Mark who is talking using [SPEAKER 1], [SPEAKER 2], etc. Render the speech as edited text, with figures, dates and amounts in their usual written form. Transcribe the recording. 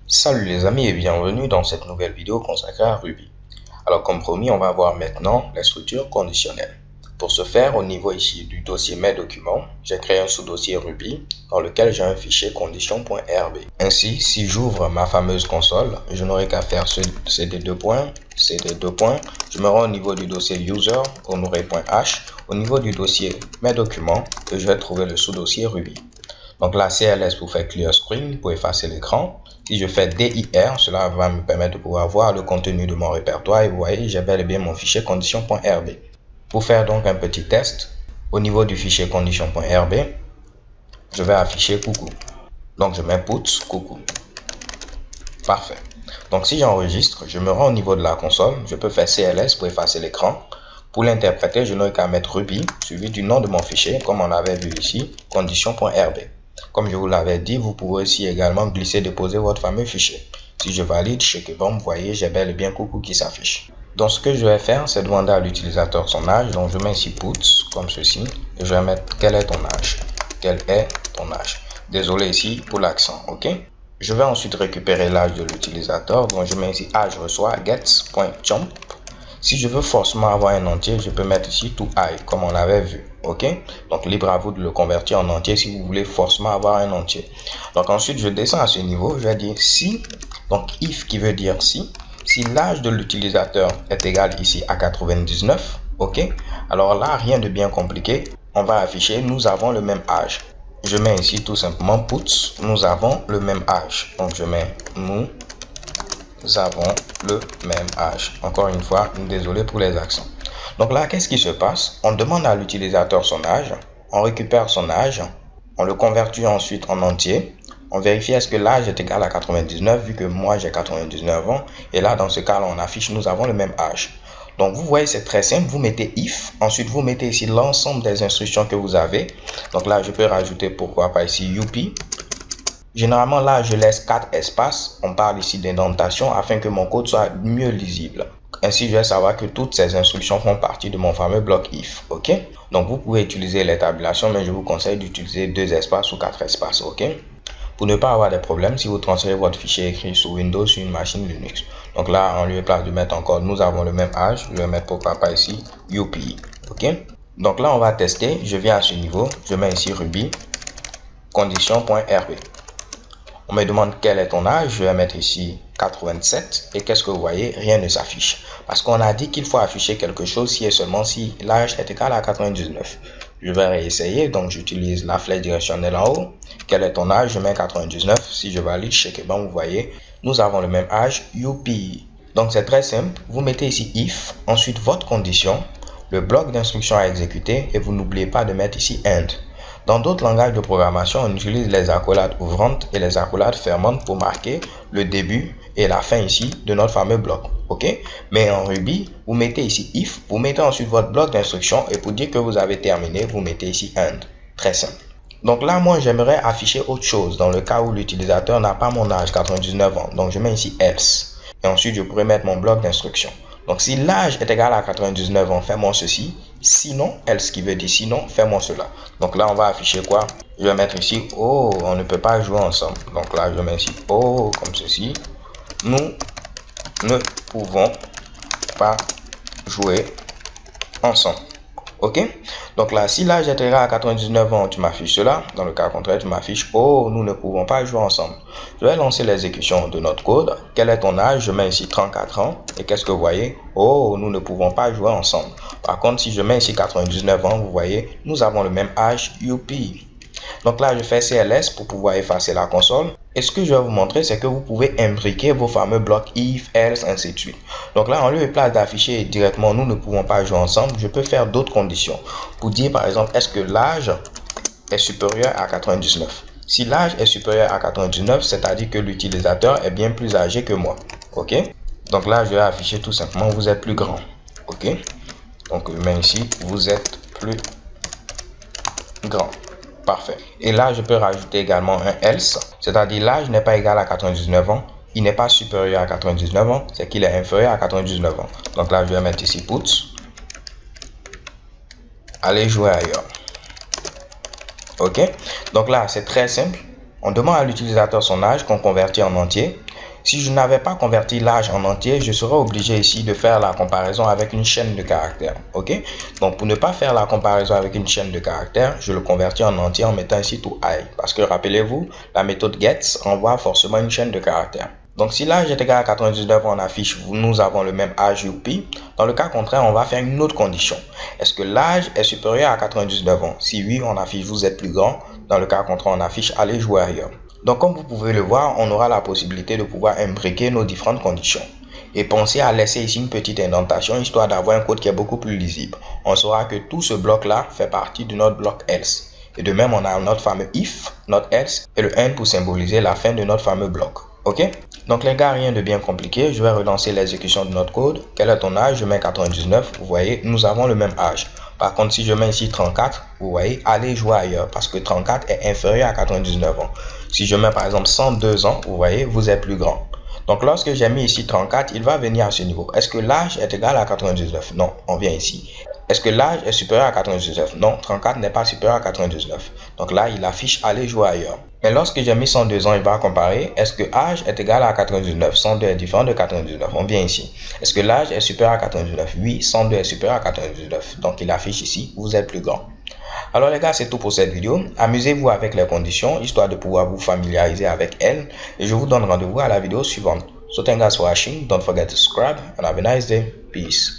[SPEAKER 1] Salut les amis et bienvenue dans cette nouvelle vidéo consacrée à Ruby. Alors comme promis, on va voir maintenant les structures conditionnelles. Pour ce faire, au niveau ici du dossier mes documents, j'ai créé un sous-dossier Ruby dans lequel j'ai un fichier condition.rb. Ainsi, si j'ouvre ma fameuse console, je n'aurai qu'à faire cd cd, je me rends au niveau du dossier user, honoré.h, au niveau du dossier mes documents, et je vais trouver le sous-dossier Ruby. Donc là, CLS pour faire clear screen, pour effacer l'écran. Si je fais DIR, cela va me permettre de pouvoir voir le contenu de mon répertoire. Et vous voyez, j'ai bel et bien mon fichier condition.rb. Pour faire donc un petit test, au niveau du fichier condition.rb, je vais afficher coucou. Donc je mets put coucou. Parfait. Donc si j'enregistre, je me rends au niveau de la console. Je peux faire CLS pour effacer l'écran. Pour l'interpréter, je n'aurai qu'à mettre Ruby suivi du nom de mon fichier, comme on avait vu ici, condition.rb. Comme je vous l'avais dit, vous pouvez aussi également glisser déposer votre fameux fichier. Si je valide, chez bon, vous voyez, j'ai bel et bien coucou qui s'affiche. Donc ce que je vais faire, c'est demander à l'utilisateur son âge. Donc je mets ici put comme ceci et je vais mettre quel est ton âge. Quel est ton âge? Désolé ici pour l'accent, ok? Je vais ensuite récupérer l'âge de l'utilisateur. Donc je mets ici âge reçoit get.jump. Si je veux forcément avoir un entier, je peux mettre ici to I comme on l'avait vu. Ok, donc libre à vous de le convertir en entier si vous voulez forcément avoir un entier. Donc ensuite je descends à ce niveau, je vais dire si, donc if qui veut dire si l'âge de l'utilisateur est égal ici à 99, ok, alors là rien de bien compliqué, on va afficher nous avons le même âge. Je mets ici tout simplement put nous avons le même âge, donc je mets nous avons le même âge. Encore une fois, désolé pour les accents. Donc là, qu'est-ce qui se passe? On demande à l'utilisateur son âge, on récupère son âge, on le convertit ensuite en entier, on vérifie est-ce que l'âge est égal à 99 vu que moi j'ai 99 ans et là dans ce cas là on affiche nous avons le même âge. Donc vous voyez c'est très simple, vous mettez if, ensuite vous mettez ici l'ensemble des instructions que vous avez. Donc là je peux rajouter pourquoi pas ici youpi. Généralement là je laisse 4 espaces, on parle ici d'indentation afin que mon code soit mieux lisible. Ainsi je vais savoir que toutes ces instructions font partie de mon fameux bloc if, ok? Donc vous pouvez utiliser les tabulations mais je vous conseille d'utiliser 2 espaces ou 4 espaces, ok? Pour ne pas avoir des problèmes si vous transférez votre fichier écrit sur Windows sur une machine Linux. Donc là en lieu et place de mettre encore nous avons le même âge, je vais mettre pourquoi pas ici UPI, ok? Donc là on va tester, je viens à ce niveau, je mets ici Ruby condition.rb. On me demande quel est ton âge, je vais mettre ici 87 et qu'est-ce que vous voyez? Rien ne s'affiche. Parce qu'on a dit qu'il faut afficher quelque chose si et seulement si l'âge est égal à 99. Je vais réessayer, donc j'utilise la flèche directionnelle en haut. Quel est ton âge? Je mets 99. Si je valide, check, bon, vous voyez, nous avons le même âge, youpi. Donc c'est très simple, vous mettez ici if, ensuite votre condition, le bloc d'instruction à exécuter et vous n'oubliez pas de mettre ici end. Dans d'autres langages de programmation, on utilise les accolades ouvrantes et les accolades fermantes pour marquer le début et la fin ici de notre fameux bloc. Ok? Mais en Ruby, vous mettez ici if, vous mettez ensuite votre bloc d'instruction et pour dire que vous avez terminé, vous mettez ici end. Très simple. Donc là, moi, j'aimerais afficher autre chose dans le cas où l'utilisateur n'a pas mon âge, 99 ans. Donc je mets ici else. Et ensuite, je pourrais mettre mon bloc d'instruction. Donc si l'âge est égal à 99 ans, fais-moi ceci. Sinon, else qui veut dire sinon, fais-moi cela. Donc là, on va afficher quoi? Je vais mettre ici, oh, on ne peut pas jouer ensemble. Donc là, je mets ici, oh, comme ceci. Nous ne pouvons pas jouer ensemble. Ok? Donc là, si l'âge est égal à 99 ans, tu m'affiches cela. Dans le cas contraire, tu m'affiches, oh, nous ne pouvons pas jouer ensemble. Je vais lancer l'exécution de notre code. Quel est ton âge? Je mets ici 34 ans. Et qu'est-ce que vous voyez? Oh, nous ne pouvons pas jouer ensemble. Par contre, si je mets ici 99 ans, vous voyez, nous avons le même âge, youpi. Donc là, je fais CLS pour pouvoir effacer la console. Et ce que je vais vous montrer, c'est que vous pouvez imbriquer vos fameux blocs if, else, ainsi de suite. Donc là, en lieu et place d'afficher directement, nous ne pouvons pas jouer ensemble, je peux faire d'autres conditions. Pour dire, par exemple, est-ce que l'âge est supérieur à 99? Si l'âge est supérieur à 99, c'est-à-dire que l'utilisateur est bien plus âgé que moi. Ok? Donc là, je vais afficher tout simplement, vous êtes plus grand. Ok? Donc, je mets ici, vous êtes plus grand. Parfait. Et là, je peux rajouter également un else, c'est-à-dire l'âge n'est pas égal à 99 ans, il n'est pas supérieur à 99 ans, c'est qu'il est inférieur à 99 ans. Donc là, je vais mettre ici put allez jouer ailleurs. Ok, donc là c'est très simple. On demande à l'utilisateur son âge qu'on convertit en entier. Si je n'avais pas converti l'âge en entier, je serais obligé ici de faire la comparaison avec une chaîne de caractères. Ok, donc pour ne pas faire la comparaison avec une chaîne de caractères, je le convertis en entier en mettant ici to I. Parce que rappelez-vous, la méthode gets renvoie forcément une chaîne de caractères. Donc si l'âge est égal à 99, on affiche nous avons le même âge youpi. Dans le cas contraire, on va faire une autre condition. Est-ce que l'âge est supérieur à 99 ans? Si oui, on affiche vous êtes plus grand. Dans le cas contraire, on affiche allez jouer ailleurs. Donc comme vous pouvez le voir, on aura la possibilité de pouvoir imbriquer nos différentes conditions. Et pensez à laisser ici une petite indentation histoire d'avoir un code qui est beaucoup plus lisible. On saura que tout ce bloc-là fait partie de notre bloc else. Et de même, on a notre fameux if, notre else et le end pour symboliser la fin de notre fameux bloc. Ok? Donc les gars, rien de bien compliqué. Je vais relancer l'exécution de notre code. Quel est ton âge? Je mets 99. Vous voyez, nous avons le même âge. Par contre, si je mets ici 34, vous voyez, allez jouer ailleurs parce que 34 est inférieur à 99 ans. Si je mets par exemple 102 ans, vous voyez, vous êtes plus grand. Donc lorsque j'ai mis ici 34, il va venir à ce niveau. Est-ce que l'âge est égal à 99? Non, on vient ici. Est-ce que l'âge est supérieur à 99? Non, 34 n'est pas supérieur à 99. Donc là, il affiche aller jouer ailleurs. Mais lorsque j'ai mis 102 ans, il va comparer. Est-ce que âge est égal à 99? 102 est différent de 99. On vient ici. Est-ce que l'âge est supérieur à 99? Oui, 102 est supérieur à 99. Donc il affiche ici, vous êtes plus grand. Alors les gars, c'est tout pour cette vidéo. Amusez-vous avec les conditions, histoire de pouvoir vous familiariser avec elles. Et je vous donne rendez-vous à la vidéo suivante. So thanks for watching. Don't forget to subscribe and have a nice day. Peace.